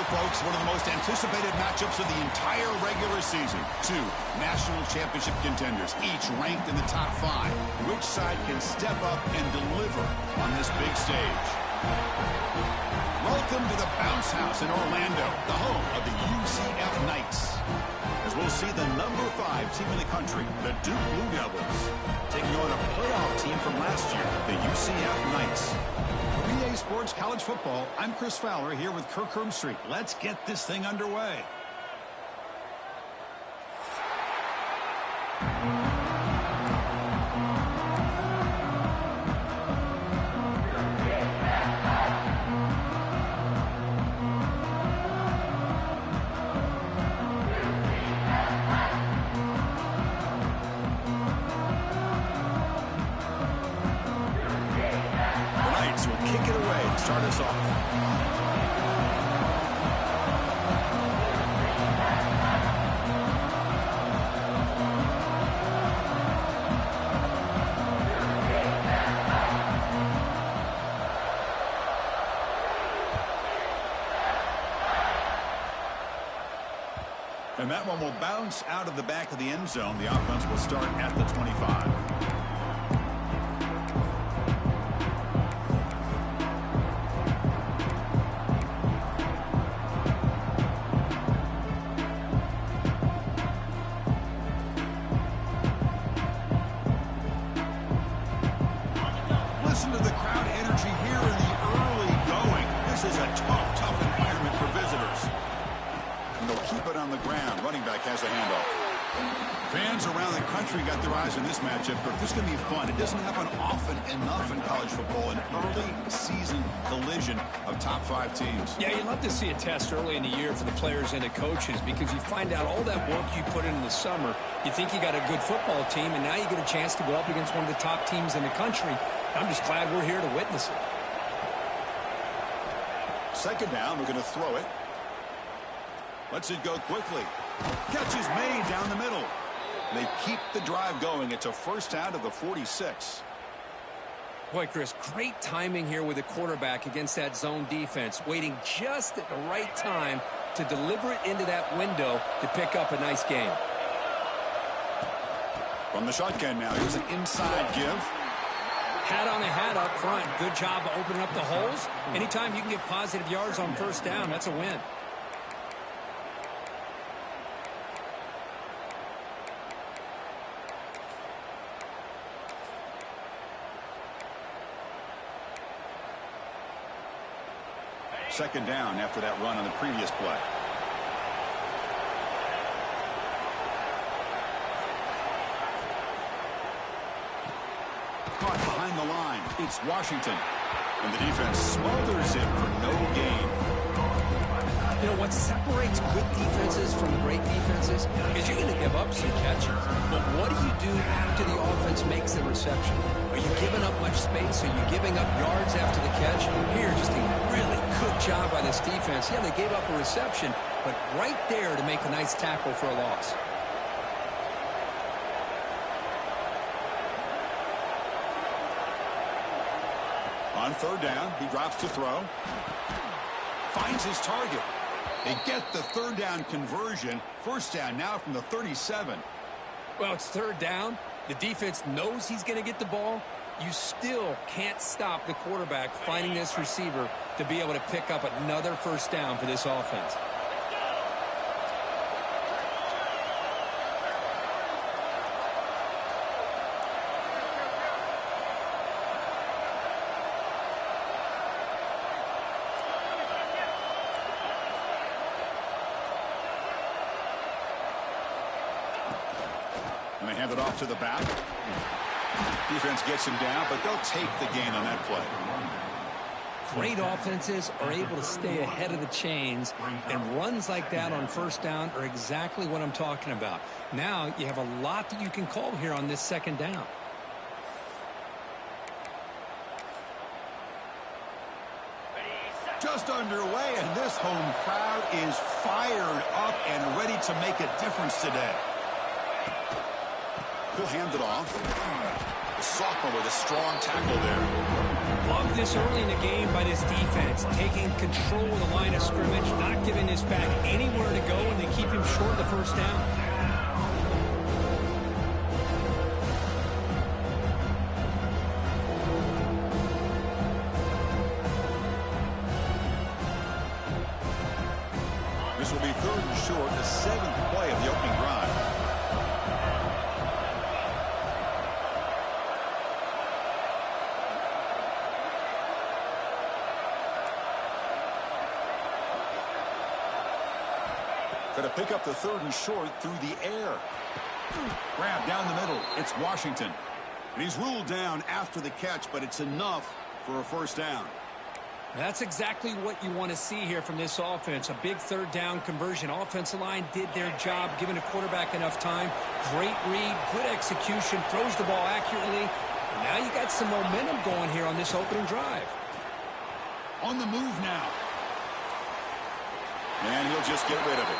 folks, one of the most anticipated matchups of the entire regular season. Two national championship contenders, each ranked in the top 5. Which side can step up and deliver on this big stage? Welcome to the Bounce House in Orlando, the home of the UCF Knights. As we'll see the number 5 team in the country, the Duke Blue Devils, taking on a playoff team from last year, the UCF Knights. For EA Sports College Football, I'm Chris Fowler here with Kirk Herbstreit. Let's get this thing underway. Start us off. And that one will bounce out of the back of the end zone. The offense will start at the 25. Listen to the crowd energy here in the early going. This is a tough environment for visitors. And they'll keep it on the ground. Running back has the handoff. Fans around the country got their eyes on this matchup, but this is going to be fun. It doesn't happen often enough in college football, an early season collision of top 5 teams. Yeah, you'd love to see a test early in the year for the players and the coaches because you find out all that work you put in the summer. You think you got a good football team, and now you get a chance to go up against one of the top teams in the country. I'm just glad we're here to witness it. Second down, we're going to throw it. Lets it go quickly. Catch is made down the middle. They keep the drive going. It's a first down to the 46. Boy, Chris, great timing here with the quarterback against that zone defense, waiting just at the right time to deliver it into that window to pick up a nice gain. From the shotgun now, here's an inside give. Hat on a hat up front. Good job of opening up the holes. Anytime you can get positive yards on first down, that's a win. Second down after that run on the previous play. Caught behind the line. It's Washington. And the defense smothers it for no gain. You know, what separates good defenses from great defenses is you're going to give up some catches. But what do you do after the offense makes the reception? Are you giving up much space? Are you giving up yards after the catch? Here, just a really good job by this defense. Yeah, they gave up a reception, but right there to make a nice tackle for a loss. On third down, he drops to throw. Finds his target. They get the third down conversion. First down now from the 37. Well, it's third down. The defense knows he's going to get the ball. You still can't stop the quarterback finding this receiver to be able to pick up another first down for this offense. And they hand it off to the back. Defense gets him down, but they'll take the gain on that play. Great offenses are able to stay ahead of the chains, and runs like that on first down are exactly what I'm talking about. Now you have a lot that you can call here on this second down. Just underway, and this home crowd is fired up and ready to make a difference today. He'll hand it off. The sophomore with a strong tackle there. Love this early in the game by this defense, taking control of the line of scrimmage, not giving this back anywhere to go, and they keep him short of the first down. This will be 3rd and short, the 7th play of the opening drive. Going to pick up the 3rd and short through the air. Grab down the middle. It's Washington. And he's ruled down after the catch, but it's enough for a first down. That's exactly what you want to see here from this offense. A big 3rd down conversion. Offensive line did their job, giving the quarterback enough time. Great read, good execution, throws the ball accurately. And now you got some momentum going here on this opening drive. On the move now. And he'll just get rid of it.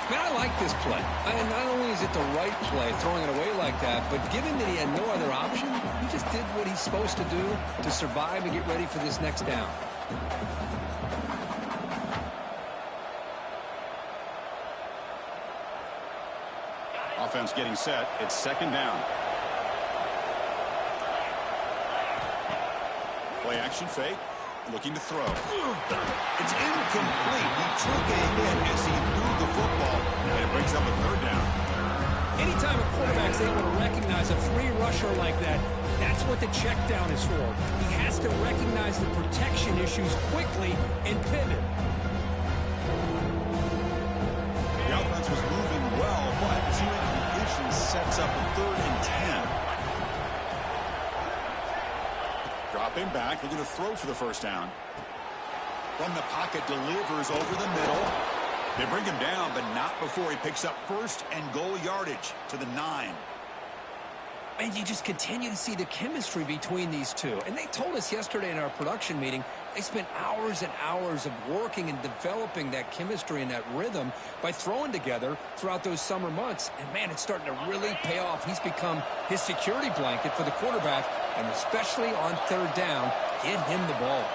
Man, I like this play. And not only is it the right play, throwing it away like that, but given that he had no other option, he just did what he's supposed to do to survive and get ready for this next down. Offense getting set. It's 2nd down. Play action fake. Looking to throw. It's incomplete. He took a hit as he threw the football, and it brings up a 3rd down. Anytime a quarterback's able to recognize a free rusher like that, that's what the check down is for. He has to recognize the protection issues quickly and pivot. The offense was moving well, but the incompletion sets up a 3rd and 10. Dropping back, looking to throw for the first down. From the pocket, delivers over the middle. They bring him down, but not before he picks up 1st and goal yardage to the 9. And you just continue to see the chemistry between these two. And they told us yesterday in our production meeting, they spent hours and hours of working and developing that chemistry and that rhythm by throwing together throughout those summer months. And, man, it's starting to really pay off. He's become his security blanket for the quarterback, and especially on 3rd down, get him the ball.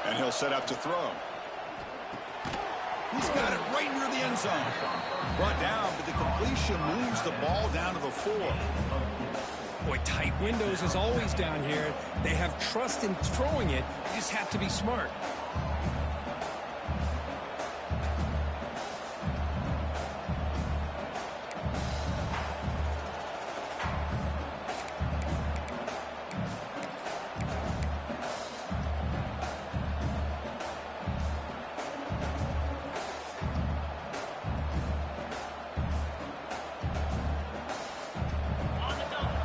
And he'll set up to throw. He's got it right near the end zone. Brought down, but the completion moves the ball down to the 4. Boy, tight windows as always down here. They have trust in throwing it. You just have to be smart.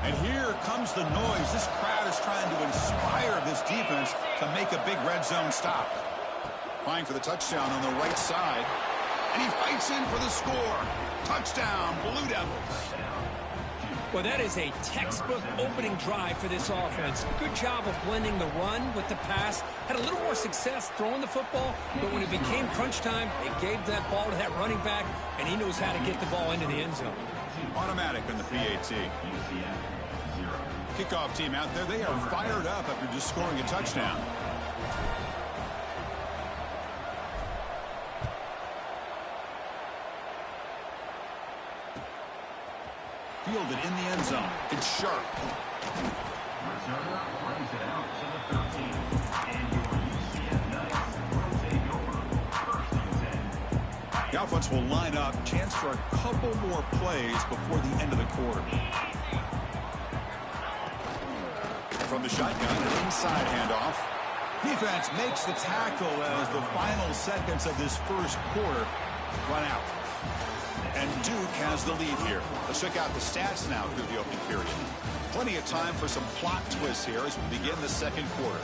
And here comes the noise. This crowd is trying to inspire this defense to make a big red zone stop. Flying for the touchdown on the right side. And he fights in for the score. Touchdown, Blue Devils. Well, that is a textbook opening drive for this offense. Good job of blending the run with the pass. Had a little more success throwing the football, but when it became crunch time, they gave that ball to that running back, and he knows how to get the ball into the end zone. Automatic on the PAT. Kickoff team out there, they are fired up after just scoring a touchdown. Fielded in the end zone. It's Sharp. The offense will line up. Chance for a couple more plays before the end of the quarter. From the shotgun, an inside handoff. Defense makes the tackle as the final seconds of this first quarter run out. And Duke has the lead here. Let's check out the stats now through the opening period. Plenty of time for some plot twists here as we begin the second quarter.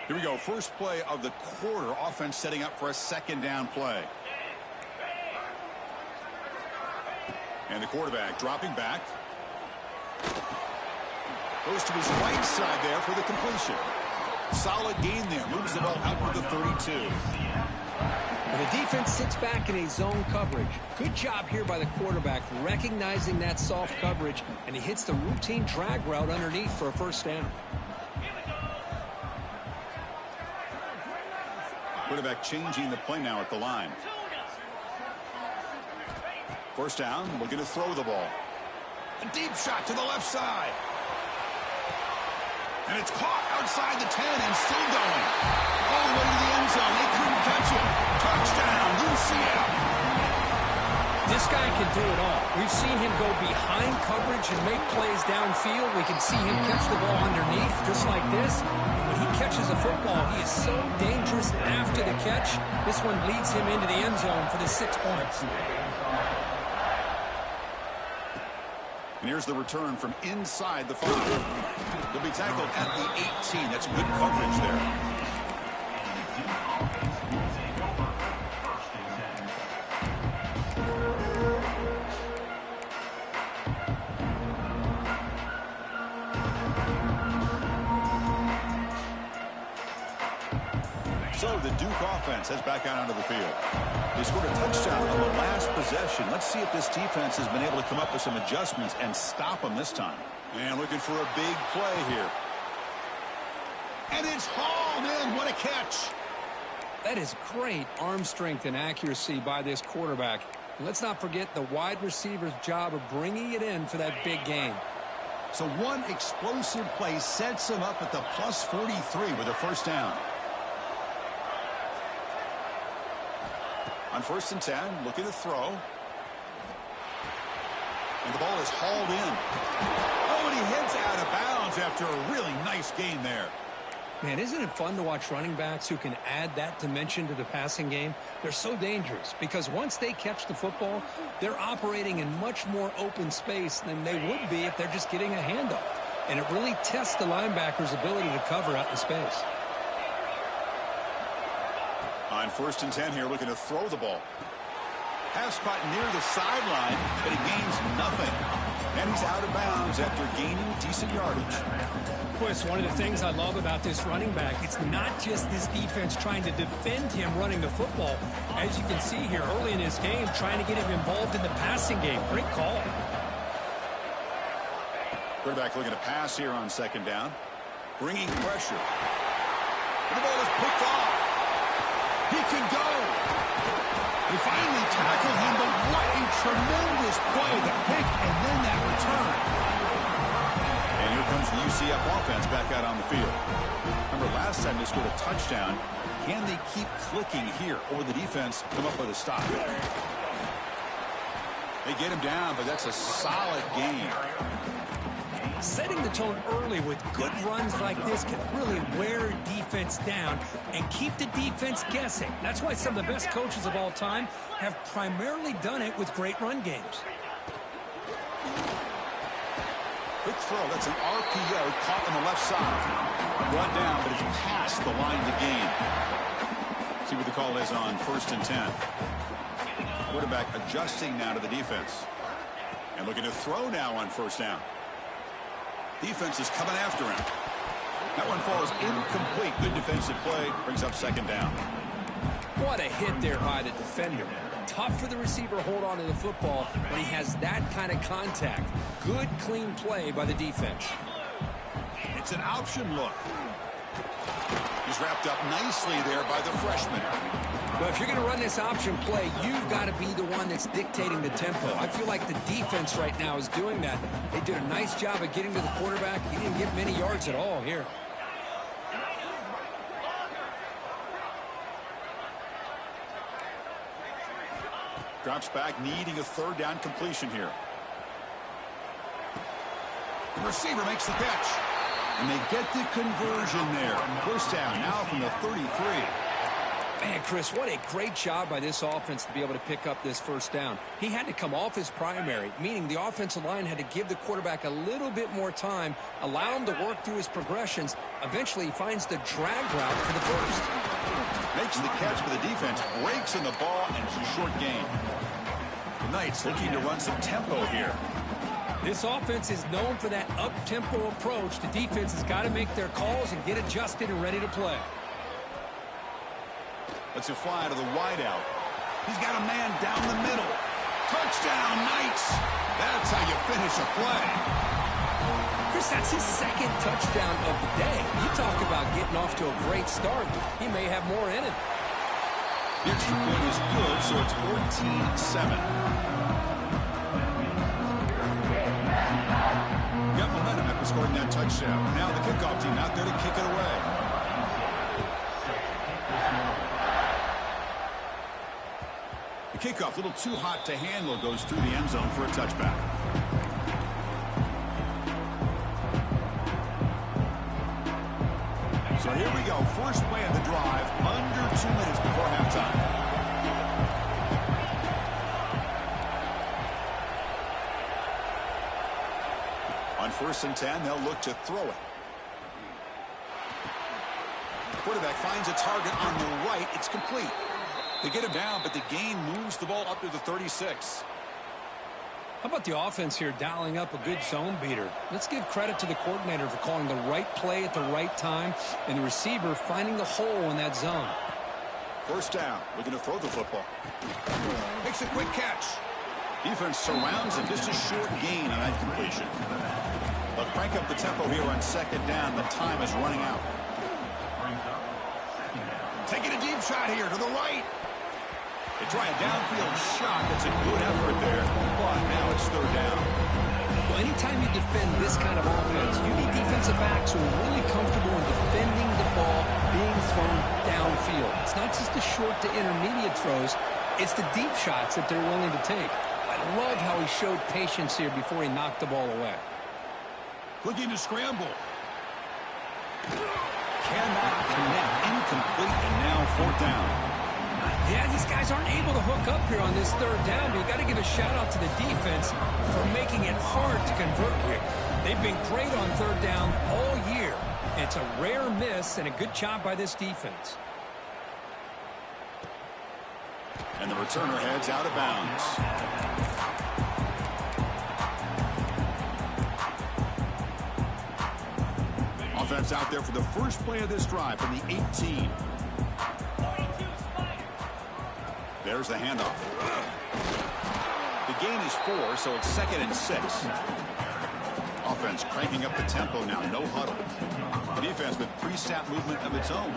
Here we go. First play of the quarter. Offense setting up for a second down play. And the quarterback dropping back. Goes to his right side there for the completion. Solid gain there. Moves the ball out to the 32. The defense sits back in a zone coverage. Good job here by the quarterback recognizing that soft coverage, and he hits the routine drag route underneath for a first down. Quarterback changing the play now at the line. First down, looking to throw the ball. A deep shot to the left side. And it's caught outside the 10 and still going. All the way to the end zone. They couldn't catch it. Touchdown, UCF. This guy can do it all. We've seen him go behind coverage and make plays downfield. We can see him catch the ball underneath just like this. And when he catches a football, he is so dangerous after the catch. This one leads him into the end zone for the 6 points. And here's the return from inside the 5. He'll be tackled at the 18. That's good coverage there. So the Duke offense heads back out onto the field. They scored a touchdown on the last possession. Let's see if this defense has been able to come up with some adjustments and stop them this time. And looking for a big play here. And it's hauled in. What a catch. That is great arm strength and accuracy by this quarterback. And let's not forget the wide receiver's job of bringing it in for that big gain. So one explosive play sets him up at the plus 43 with a first down. On 1st and 10, looking to throw. And the ball is hauled in. Oh, and he heads out of bounds after a really nice gain there. Man, isn't it fun to watch running backs who can add that dimension to the passing game? They're so dangerous because once they catch the football, they're operating in much more open space than they would be if they're just getting a handoff. And it really tests the linebacker's ability to cover out in space. On 1st and 10 here, looking to throw the ball. Pass caught near the sideline, but he gains nothing. And he's out of bounds after gaining decent yardage. Chris, one of the things I love about this running back, it's not just this defense trying to defend him running the football. As you can see here early in his game, trying to get him involved in the passing game. Great call. Quarterback looking to pass here on 2nd down. Bringing pressure. And the ball is picked off. He can go. They finally tackled him, but what a tremendous play. The pick and then that return. And here comes the UCF offense back out on the field. Remember, last time they scored a touchdown. Can they keep clicking here, or will the defense come up with a stop? They get him down, but that's a solid game. Setting the tone early with good runs like this can really wear defense down and keep the defense guessing. That's why some of the best coaches of all time have primarily done it with great run games. Quick throw. That's an RPO caught on the left side. Brought down, but it's past the line to gain. See what the call is on 1st and 10. Quarterback adjusting now to the defense. And looking to throw now on 1st down. Defense is coming after him. That one falls incomplete. Good defensive play. Brings up 2nd down. What a hit there by the defender. Tough for the receiver to hold on to the football when he has that kind of contact. Good, clean play by the defense. It's an option look. He's wrapped up nicely there by the freshman. Well, if you're going to run this option play, you've got to be the one that's dictating the tempo. I feel like the defense right now is doing that. They did a nice job of getting to the quarterback. He didn't get many yards at all here. Drops back, needing a 3rd down completion here. The receiver makes the catch. And they get the conversion there. 1st down now from the 33. Man, Chris, what a great job by this offense to be able to pick up this 1st down. He had to come off his primary, meaning the offensive line had to give the quarterback a little bit more time, allow him to work through his progressions. Eventually, he finds the drag route for the 1st. Makes the catch, but the defense breaks in the ball, and it's a short gain. The Knights looking to run some tempo here. This offense is known for that up-tempo approach. The defense has got to make their calls and get adjusted and ready to play. Let's it fly to the wideout. He's got a man down the middle. Touchdown, Knights. That's how you finish a play. Chris, that's his second touchdown of the day. You talk about getting off to a great start. He may have more in it. The extra point is good, so it's 14-7. Got momentum after scoring that touchdown. Now the kickoff team out there to kick it away. The kickoff, a little too hot to handle, goes through the end zone for a touchback. So here we go. First play of the drive, under 2 minutes before halftime. On 1st and 10, they'll look to throw it. The quarterback finds a target on the right. It's complete. They get him down, but the gain moves the ball up to the 36. How about the offense here dialing up a good zone beater? Let's give credit to the coordinator for calling the right play at the right time and the receiver finding the hole in that zone. First down. Looking to throw the football. Makes a quick catch. Defense surrounds him. Just a short gain on that completion. They'll crank up the tempo here on 2nd down. The time is running out. Taking a deep shot here to the right. They try a downfield shot. That's a good effort there, but now it's 3rd down. Well, anytime you defend this kind of offense, you need defensive backs who are really comfortable in defending the ball being thrown downfield. It's not just the short to intermediate throws. It's the deep shots that they're willing to take. I love how he showed patience here before he knocked the ball away. Looking to scramble. Cannot connect. Incomplete, and now 4th down. Yeah, these guys aren't able to hook up here on this 3rd down, but you got to give a shout-out to the defense for making it hard to convert here. They've been great on 3rd down all year. It's a rare miss and a good job by this defense. And the returner heads out of bounds. Offense out there for the first play of this drive from the 18. There's the handoff. The gain is 4, so it's 2nd and 6. Offense cranking up the tempo now. No huddle. The defense with pre-snap movement of its own.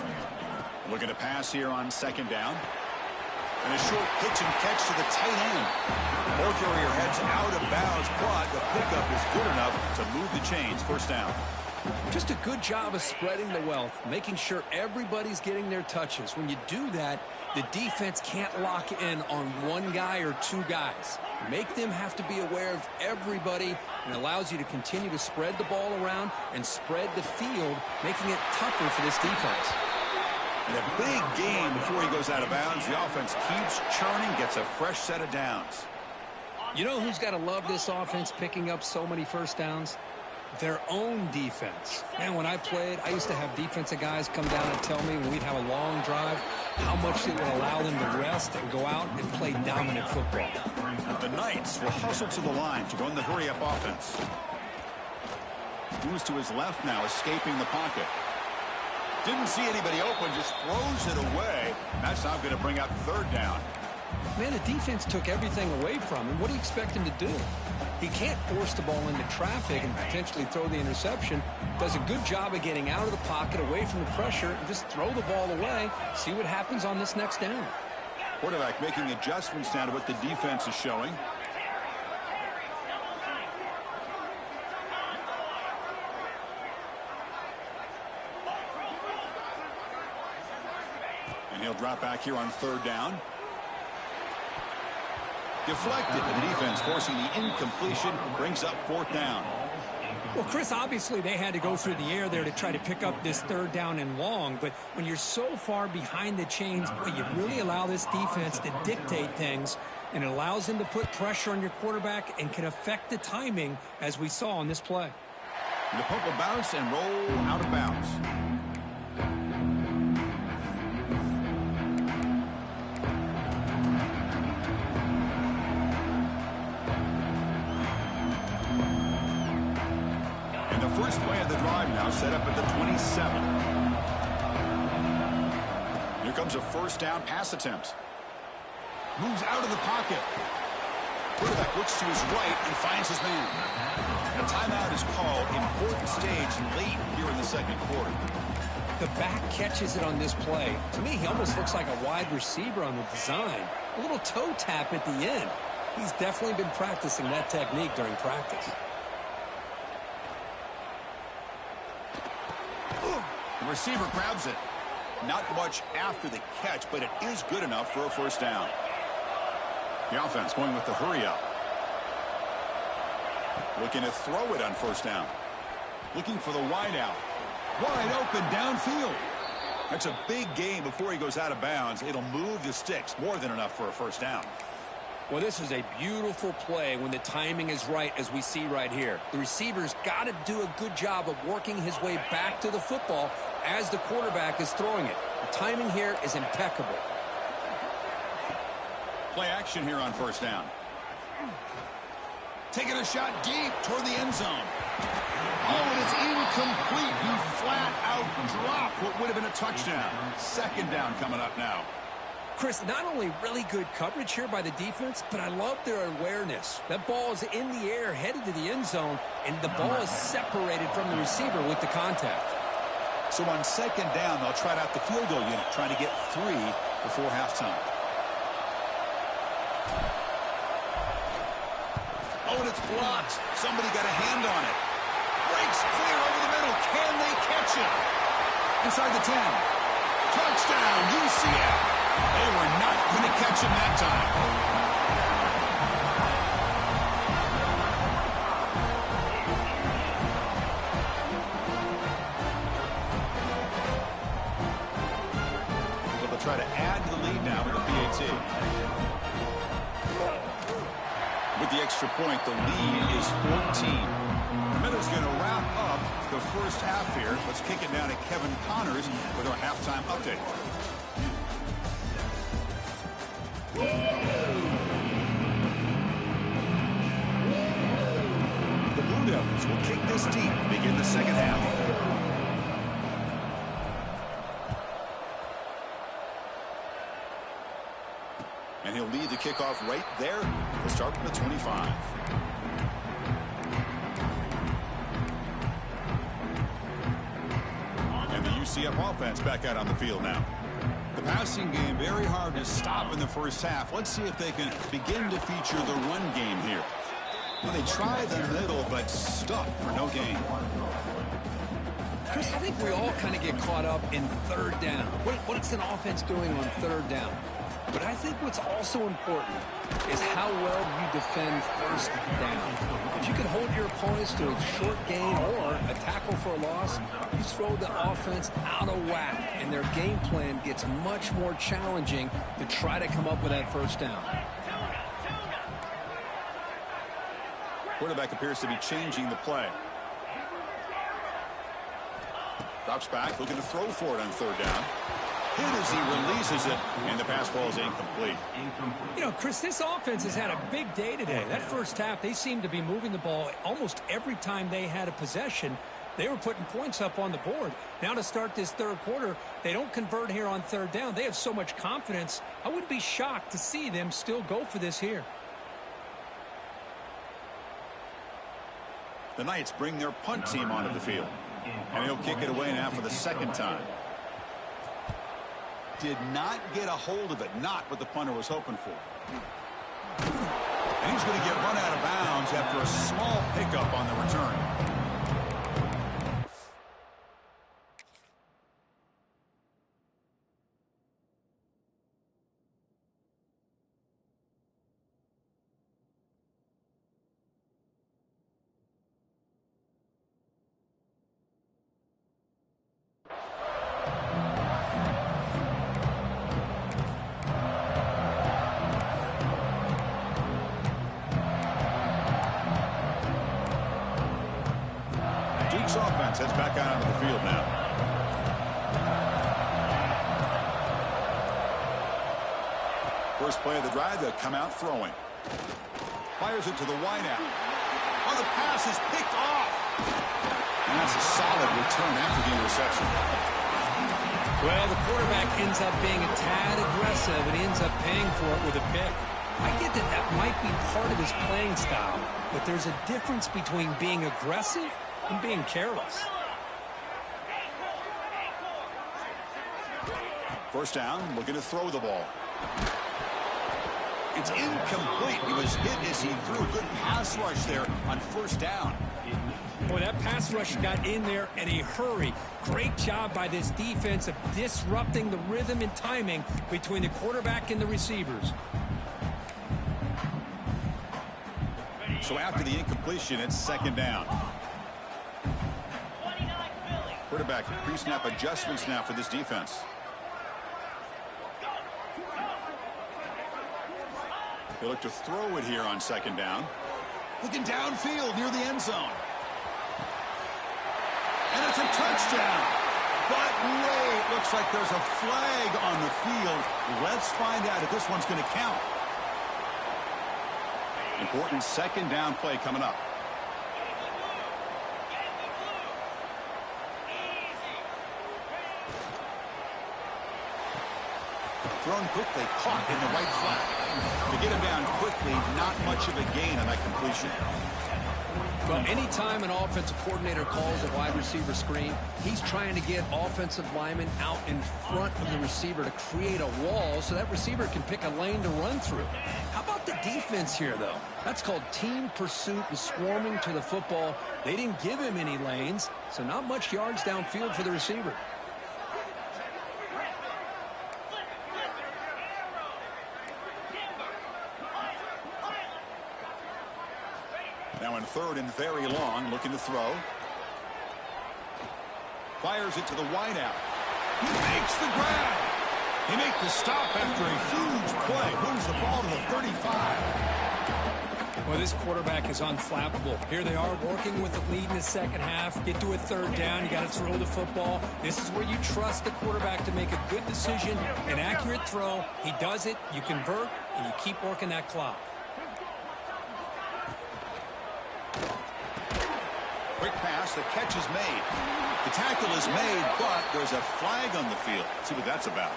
Looking to pass here on 2nd down. And a short pitch and catch to the tight end. Ball carrier heads out of bounds, but the pickup is good enough to move the chains. 1st down. Just a good job of spreading the wealth, making sure everybody's getting their touches. When you do that, the defense can't lock in on one guy or 2 guys. Make them have to be aware of everybody, and allows you to continue to spread the ball around and spread the field, making it tougher for this defense. And a big gain before he goes out of bounds. The offense keeps churning, gets a fresh set of downs. You know who's got to love this offense picking up so many 1st downs? Their own defense. Man, when I played, I used to have defensive guys come down and tell me when we'd have a long drive how much it would allow them to rest and go out and play dominant football. The Knights will hustle to the line to run the hurry-up offense. Moves to his left now, escaping the pocket. Didn't see anybody open, just throws it away. That's now going to bring up 3rd down. Man, the defense took everything away from him. What do you expect him to do? He can't force the ball into traffic and potentially throw the interception. Does a good job of getting out of the pocket, away from the pressure, and just throw the ball away. See what happens on this next down. Quarterback making adjustments now to what the defense is showing. And he'll drop back here on 3rd down. Deflected. The defense forcing the incompletion, brings up 4th down. Well, Chris, obviously they had to go through the air there to try to pick up this 3rd down and long, but when you're so far behind the chains, you really allow this defense to dictate things, and it allows them to put pressure on your quarterback and can affect the timing, as we saw on this play. And the punt will bounce and roll out of bounds. First play of the drive now set up at the 27. Here comes a first down pass attempt. Moves out of the pocket. Quarterback looks to his right and finds his man. A timeout is called. Important stage late here in the second quarter. The back catches it on this play. To me, he almost looks like a wide receiver on the design. A little toe tap at the end. He's definitely been practicing that technique during practice. The receiver grabs it. Not much after the catch, but it is good enough for a first down. The offense going with the hurry up. Looking to throw it on first down. Looking for the wide out. Wide open downfield. That's a big gain before he goes out of bounds. It'll move the sticks. More than enough for a first down. Well, this is a beautiful play when the timing is right, as we see right here. The receiver's got to do a good job of working his way back to the football as the quarterback is throwing it. The timing here is impeccable. Play action here on first down. Taking a shot deep toward the end zone. Oh, and it's incomplete. He flat out dropped what would have been a touchdown. Second down coming up now. Chris, not only really good coverage here by the defense, but I love their awareness. That ball is in the air, headed to the end zone, and the ball is separated from the receiver with the contact. So on second down, they'll try out the field goal unit, trying to get 3 before halftime. Oh, and it's blocked. Somebody got a hand on it. Breaks clear over the middle. Can they catch it? Inside the 10. Touchdown, UCF. They were not going to catch him that time. Well, they'll try to add to the lead now with a PAT. With the extra point, the lead is 14. The Minnows going to wrap up the first half here. Let's kick it down to Kevin Connors with our halftime update. The Blue Devils will kick this deep to begin the second half. And he'll lead the kickoff right there. We'll start from the 25. And the UCF offense back out on the field now. The passing game very hard to stop in the first half. Let's see if they can begin to feature the run game here. Well, they try the middle, but stuck for no gain. Chris, I think we all kind of get caught up in third down. What's an offense doing on third down? But I think what's also important is how well you defend first down. If you can hold your opponents to a short gain or a tackle for a loss, you throw the offense out of whack, and their game plan gets much more challenging to try to come up with that first down. Quarterback appears to be changing the play. Drops back, looking to throw for it on third down. Hit as he releases it, and the pass ball is incomplete. You know, Chris, this offense has had a big day today. That first half, they seemed to be moving the ball almost every time they had a possession. They were putting points up on the board. Now to start this third quarter, they don't convert here on third down. They have so much confidence. I wouldn't be shocked to see them still go for this here. The Knights bring their punt team onto the field. And he'll kick it away now for the second time. Did not get a hold of it. Not what the punter was hoping for. And he's going to get run out of bounds after a small pickup on the return. Offense heads back out onto the field now. First play of the drive, they'll come out throwing. Fires it to the wideout. Oh, the pass is picked off. And that's a solid return after the interception. Well, the quarterback ends up being a tad aggressive, and he ends up paying for it with a pick. I get that that might be part of his playing style, but there's a difference between being aggressive and being careless. First down, looking to throw the ball. It's incomplete. He was hit as he threw a good pass rush there on first down. Boy, that pass rush got in there in a hurry. Great job by this defense of disrupting the rhythm and timing between the quarterback and the receivers. So after the incompletion, it's second down. Quarterback pre-snap adjustments now for this defense. They look to throw it here on second down. Looking downfield near the end zone. And it's a touchdown. But wait, looks like there's a flag on the field. Let's find out if this one's going to count. Important second down play coming up. Thrown quickly, caught in the right flat. To get him down quickly, not much of a gain on that completion. Well, anytime an offensive coordinator calls a wide receiver screen, he's trying to get offensive linemen out in front of the receiver to create a wall so that receiver can pick a lane to run through. How about the defense here, though? That's called team pursuit and swarming to the football. They didn't give him any lanes, so not much yards downfield for the receiver. Now in third and very long, looking to throw. Fires it to the wideout. He makes the grab. He makes the stop after a huge play. Moves the ball to the 35. Well, this quarterback is unflappable. Here they are working with the lead in the second half. Get to a third down. You got to throw the football. This is where you trust the quarterback to make a good decision, an accurate throw. He does it. You convert, and you keep working that clock. Quick pass, the catch is made. The tackle is made, but there's a flag on the field. Let's see what that's about.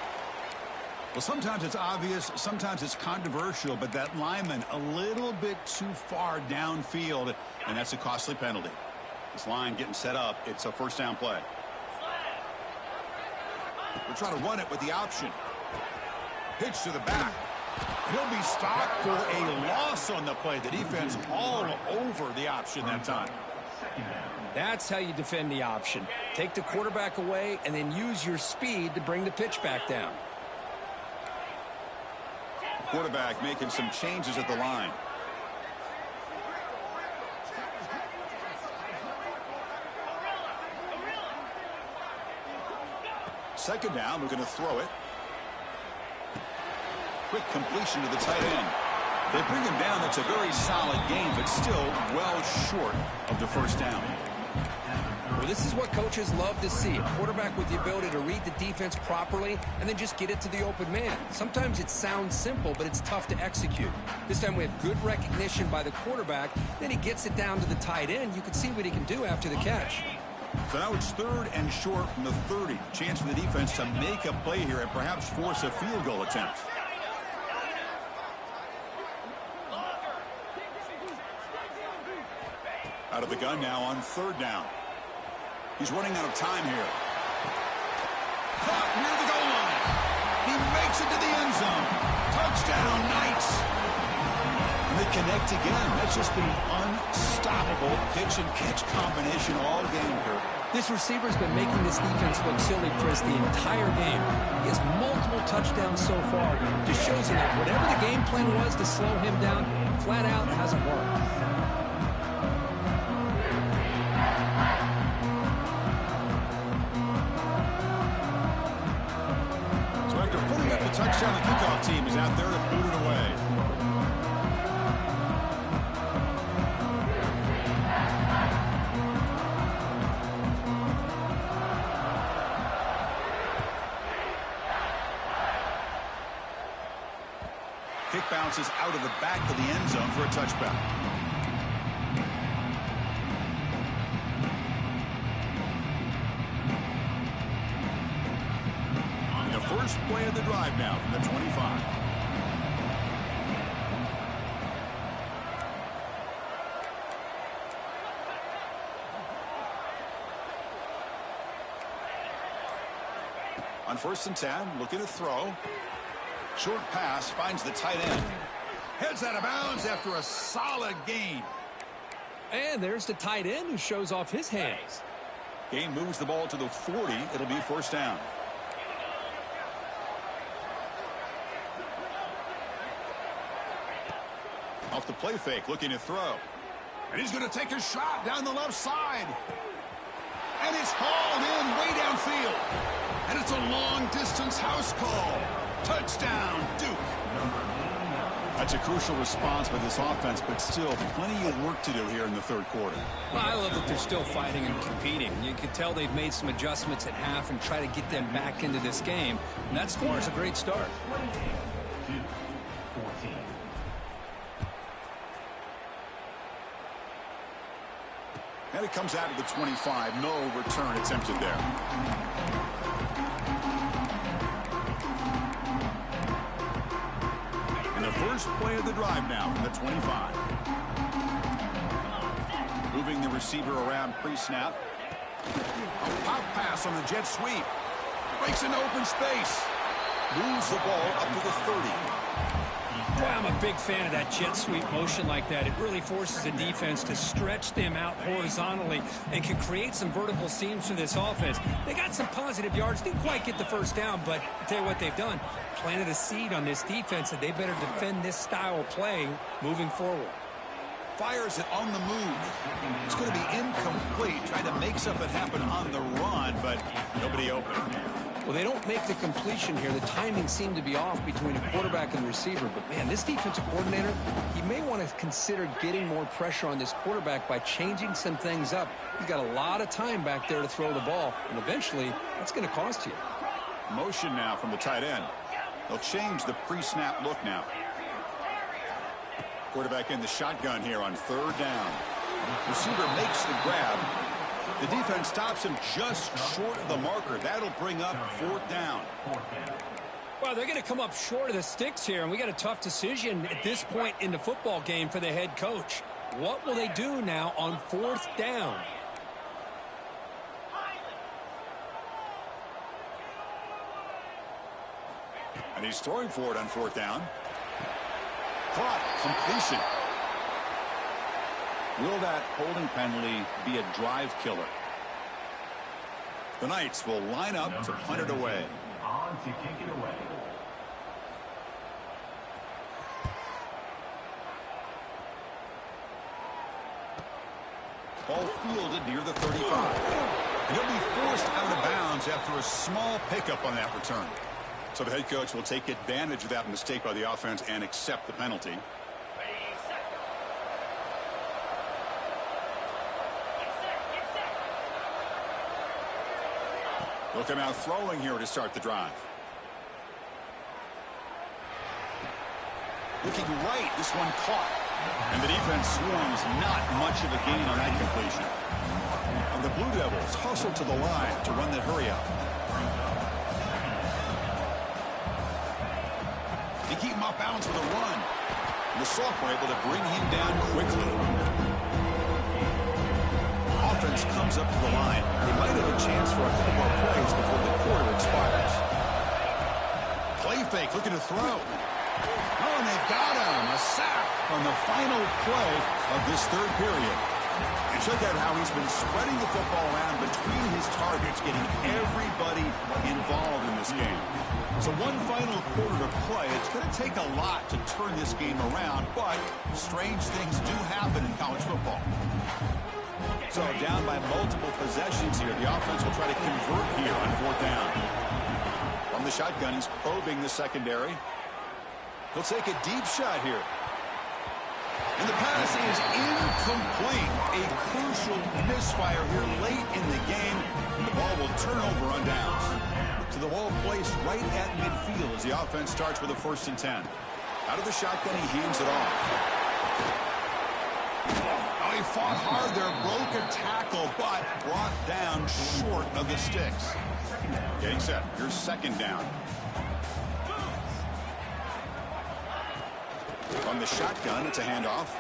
Well, sometimes it's obvious, sometimes it's controversial, but that lineman a little bit too far downfield, and that's a costly penalty. This line getting set up, it's a first down play. We'll try to run it with the option. Pitch to the back. He'll be stopped for a loss on the play. The defense all over the option that time. That's how you defend the option. Take the quarterback away and then use your speed to bring the pitch back down. Quarterback making some changes at the line. Second down, we're going to throw it. Quick completion to the tight end. They bring him down. That's a very solid game, but still well short of the first down. Well, this is what coaches love to see. A quarterback with the ability to read the defense properly and then just get it to the open man. Sometimes it sounds simple, but it's tough to execute. This time we have good recognition by the quarterback. Then he gets it down to the tight end. You can see what he can do after the catch. So now it's third and short from the 30. Chance for the defense to make a play here and perhaps force a field goal attempt. Out of the gun now on third down. He's running out of time here. Caught near the goal line. He makes it to the end zone. Touchdown, Knights. And they connect again. That's just been an unstoppable pitch and catch combination all game here. This receiver's been making this defense look silly, Chris, the entire game. He has multiple touchdowns so far. Just shows you that whatever the game plan was to slow him down, flat out hasn't worked. Touchdown, the kickoff team is out there to boot it away. Kick bounces out of the back of the end zone for a touchback. first play of the drive now from the 25. On 1st and 10, looking to throw. Short pass finds the tight end. Heads out of bounds after a solid gain. And there's the tight end who shows off his hands. Gain moves the ball to the 40. It'll be 1st down. Off the play fake, looking to throw. And he's going to take a shot down the left side. And it's hauled in way downfield. And it's a long-distance house call. Touchdown, Duke. That's a crucial response by this offense, but still plenty of work to do here in the 3rd quarter. Well, I love that they're still fighting and competing. You can tell they've made some adjustments at half and try to get them back into this game. And that score is a great start. And it comes out of the 25. No return attempted there. First play of the drive now from the 25. Moving the receiver around pre-snap. A pop pass on the jet sweep. Breaks into open space. Moves the ball up to the 30. Boy, I'm a big fan of that jet sweep motion like that. It really forces the defense to stretch them out horizontally and can create some vertical seams for this offense. They got some positive yards. Didn't quite get the 1st down, but I'll tell you what they've done. Planted a seed on this defense that they better defend this style of play moving forward. Fires it on the move. It's going to be incomplete. Trying to make something happen on the run, but nobody open. Well, they don't make the completion here. The timing seemed to be off between a quarterback and the receiver. But, man, this defensive coordinator, he may want to consider getting more pressure on this quarterback by changing some things up. He's got a lot of time back there to throw the ball, and eventually that's going to cost you. Motion now from the tight end. They'll change the pre-snap look now. Quarterback in the shotgun here on 3rd down. Receiver makes the grab. The defense stops him just short of the marker. That'll bring up 4th down. Well, they're going to come up short of the sticks here, and we got a tough decision at this point in the football game for the head coach. What will they do now on 4th down? And he's throwing for it on 4th down. Caught. Completion. Will that holding penalty be a drive killer? The Knights will line up to punt it away. On to kick it away. Ball fielded near the 35. And he'll be forced out of bounds after a small pickup on that return. So the head coach will take advantage of that mistake by the offense and accept the penalty. He'll come out throwing here to start the drive. Looking right, this one caught. And the defense swarms, not much of a gain on that completion. And the Blue Devils hustle to the line to run the hurry up. They keep him off balance with a run. And the Soft were able to bring him down quickly. Offense comes up to the line. They might have a chance for a couple more plays before the quarter expires. Play fake, looking to throw. Oh, and they've got him. A sack on the final play of this 3rd period. And check out how he's been spreading the football around between his targets, getting everybody involved in this game. So one final quarter to play. It's going to take a lot to turn this game around, but strange things do happen in college football. So down by multiple possessions here. The offense will try to convert here on 4th down. From the shotgun, he's probing the secondary. He'll take a deep shot here. And the pass is incomplete. A crucial misfire here late in the game. The ball will turn over on downs. So the ball placed right at midfield as the offense starts with a 1st and 10. Out of the shotgun, he hands it off. Oh, They fought hard there, broke a tackle, but brought down short of the sticks. Getting set. Here's second down. From the shotgun, it's a handoff.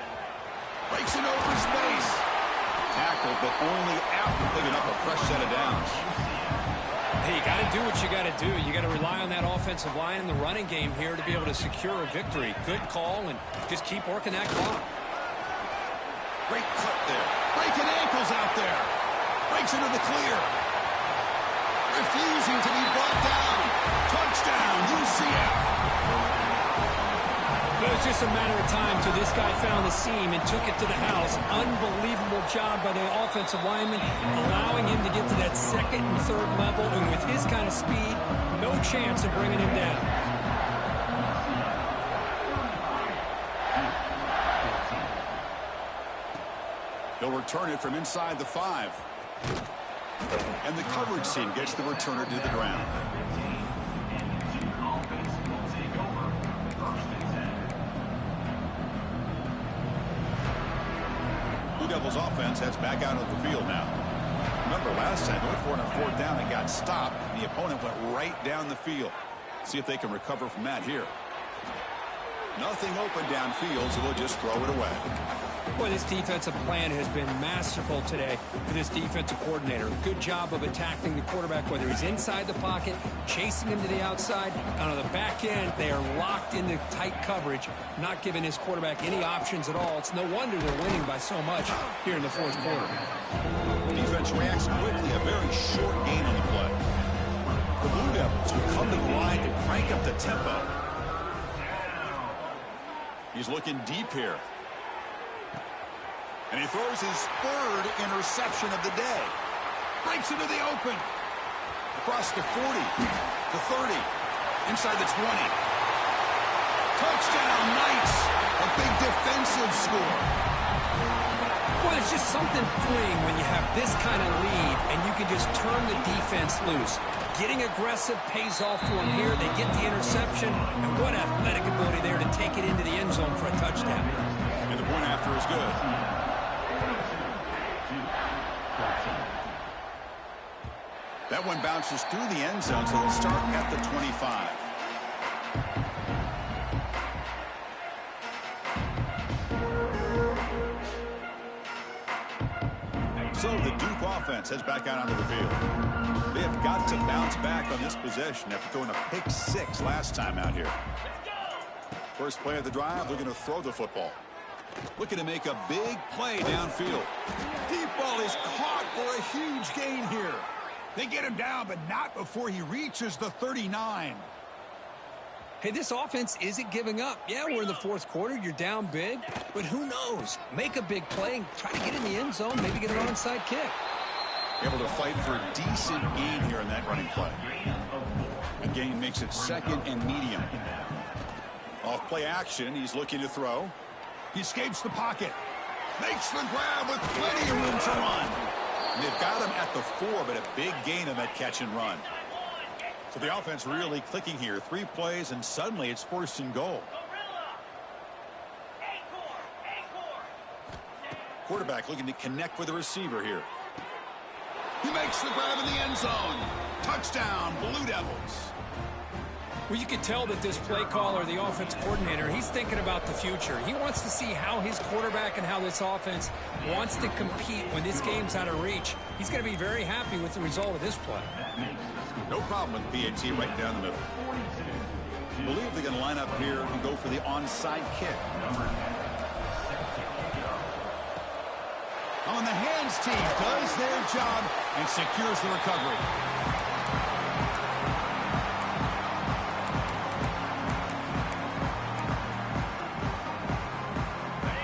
Breaks it over space. Tackled, but only after picking up a fresh set of downs. Hey, you got to do what you got to do. You got to rely on that offensive line in the running game here to be able to secure a victory. Good call, and just keep working that clock. Great cut there. Breaking ankles out there. Breaks into the clear. Refusing to be brought down. Touchdown, UCF. It was just a matter of time till this guy found the seam and took it to the house. Unbelievable job by the offensive lineman, allowing him to get to that second and third level, and with his kind of speed, no chance of bringing him down. They'll return it from inside the 5. And the coverage team gets the returner to the ground. Blue Devils offense heads back out of the field now. Remember, last time they went for it on 4th down and got stopped. The opponent went right down the field. See if they can recover from that here. Nothing open downfield, so they'll just throw it away. Boy, this defensive plan has been masterful today for this defensive coordinator. Good job of attacking the quarterback, whether he's inside the pocket, chasing him to the outside. On the back end, they are locked into tight coverage, not giving his quarterback any options at all. It's no wonder they're winning by so much here in the 4th quarter. Defense reacts quickly, a very short gain on the play. The Blue Devils will come to the line to crank up the tempo. He's looking deep here. And he throws his 3rd interception of the day. Breaks into the open. Across the 40, the 30, inside the 20. Touchdown, Knights. A big defensive score. Well, it's just something freeing when you have this kind of lead and you can just turn the defense loose. Getting aggressive pays off for them here. They get the interception, and what athletic ability there to take it into the end zone for a touchdown. And the point after is good. That one bounces through the end zone, so they'll start at the 25. So the Duke offense heads back out onto the field. They have got to bounce back on this possession after throwing a pick 6 last time out here. First play of the drive, they're going to throw the football. Looking to make a big play downfield. Deep ball is caught for a huge gain here. They get him down, but not before he reaches the 39. Hey, this offense isn't giving up. Yeah, we're in the 4th quarter. You're down big, but who knows? Make a big play and try to get in the end zone, maybe get an onside kick. Able to fight for a decent gain here in that running play. A gain makes it 2nd and medium. Off play action, he's looking to throw. He escapes the pocket. Makes the grab with plenty of room to run. And they've got him at the 4, but a big gain on that catch and run. So the offense really clicking here. 3 plays, and suddenly it's 1st and goal. Quarterback looking to connect with the receiver here. He makes the grab in the end zone. Touchdown, Blue Devils. Well, you can tell that this play caller, the offense coordinator, he's thinking about the future. He wants to see how his quarterback and how this offense wants to compete when this game's out of reach. He's going to be very happy with the result of this play. No problem with PAT right down the middle. I believe they're going to line up here and go for the onside kick. On the hands team does their job and secures the recovery.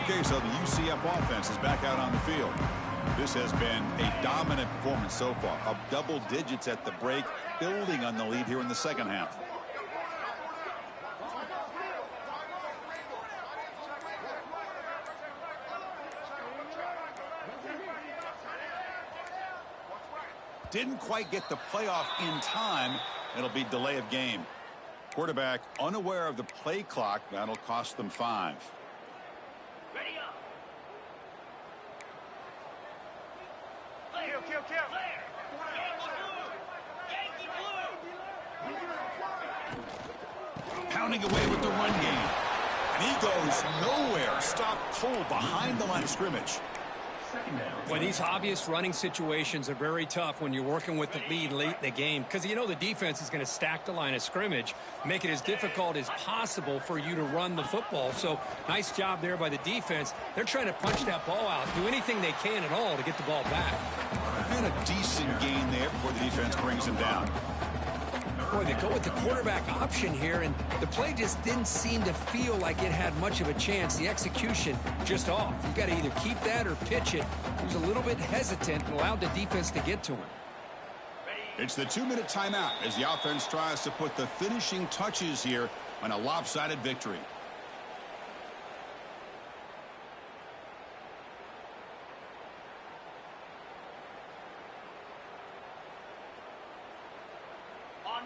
Okay, so the UCF offense is back out on the field. This has been a dominant performance so far. Up double digits at the break, building on the lead here in the second half. Didn't quite get the playoff in time. It'll be delay of game. Quarterback unaware of the play clock. That'll cost them 5. Pounding away with the run game. And he goes nowhere. Stop cold behind the line of scrimmage. Well, these obvious running situations are very tough when you're working with the lead late in the game because you know the defense is going to stack the line of scrimmage, make it as difficult as possible for you to run the football. So nice job there by the defense. They're trying to punch that ball out, do anything they can at all to get the ball back. And a decent gain there before the defense brings him down. Boy, they go with the quarterback option here, and the play just didn't seem to feel like it had much of a chance. The execution just off. You got to either keep that or pitch it. He was a little bit hesitant and allowed the defense to get to him. It's the 2-minute timeout as the offense tries to put the finishing touches here on a lopsided victory.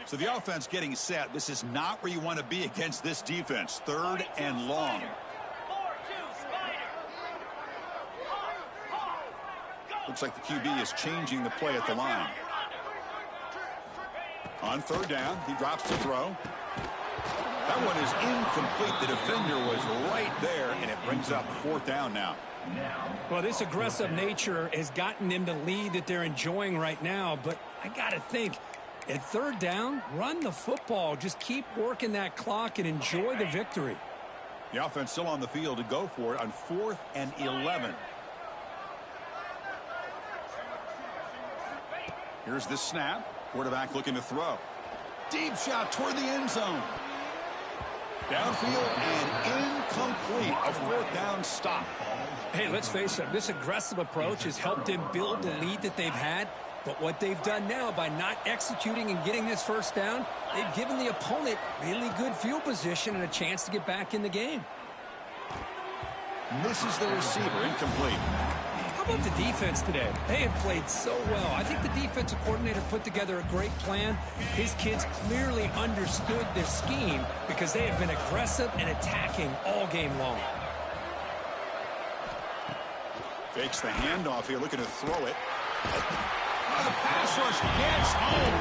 So the offense getting set. This is not where you want to be against this defense. 3rd and long. Looks like the QB is changing the play at the line. On 3rd down, he drops to throw. That one is incomplete. The defender was right there, and it brings up 4th down now. Well, this aggressive nature has gotten them the lead that they're enjoying right now, but I got to think, at 3rd down, run the football. Just keep working that clock and enjoy the victory. The offense still on the field to go for it on 4th and 11. Here's the snap. Quarterback looking to throw. Deep shot toward the end zone. Downfield and incomplete. A 4th down stop. Hey, let's face it. This aggressive approach has helped them build the lead that they've had. But what they've done now by not executing and getting this 1st down, they've given the opponent really good field position and a chance to get back in the game. Misses the receiver. Incomplete. How about the defense today? They have played so well. I think the defensive coordinator put together a great plan. His kids clearly understood their scheme because they have been aggressive and attacking all game long. Fakes the handoff here, looking to throw it. The pass rush gets home.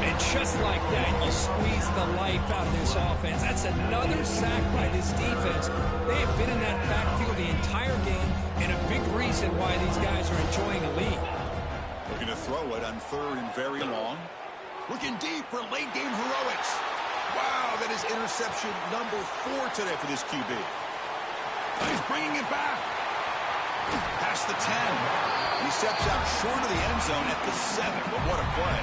And just like that, you squeeze the life out of this offense. That's another sack by this defense. They have been in that backfield the entire game, and a big reason why these guys are enjoying a lead. Looking to throw it on 3rd and very long. Looking deep for late game heroics. Wow, that is interception number 4 today for this QB. He's bringing it back. Past the 10. He steps out short of the end zone at the 7. But what a play.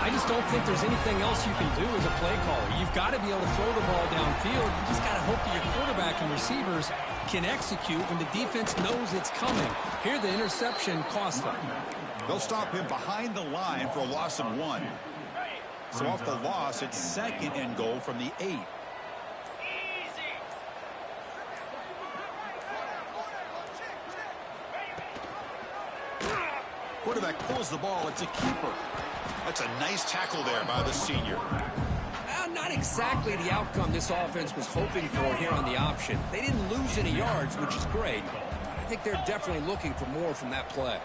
I just don't think there's anything else you can do as a play caller. You've got to be able to throw the ball downfield. You just got to hope that your quarterback and receivers can execute when the defense knows it's coming. Here, the interception cost them. They'll stop him behind the line for a loss of 1. So off the loss, it's 2nd and goal from the 8. Quarterback pulls the ball. It's a keeper. That's a nice tackle there by the senior. Not exactly the outcome this offense was hoping for here on the option. They didn't lose any yards, which is great. I think they're definitely looking for more from that play.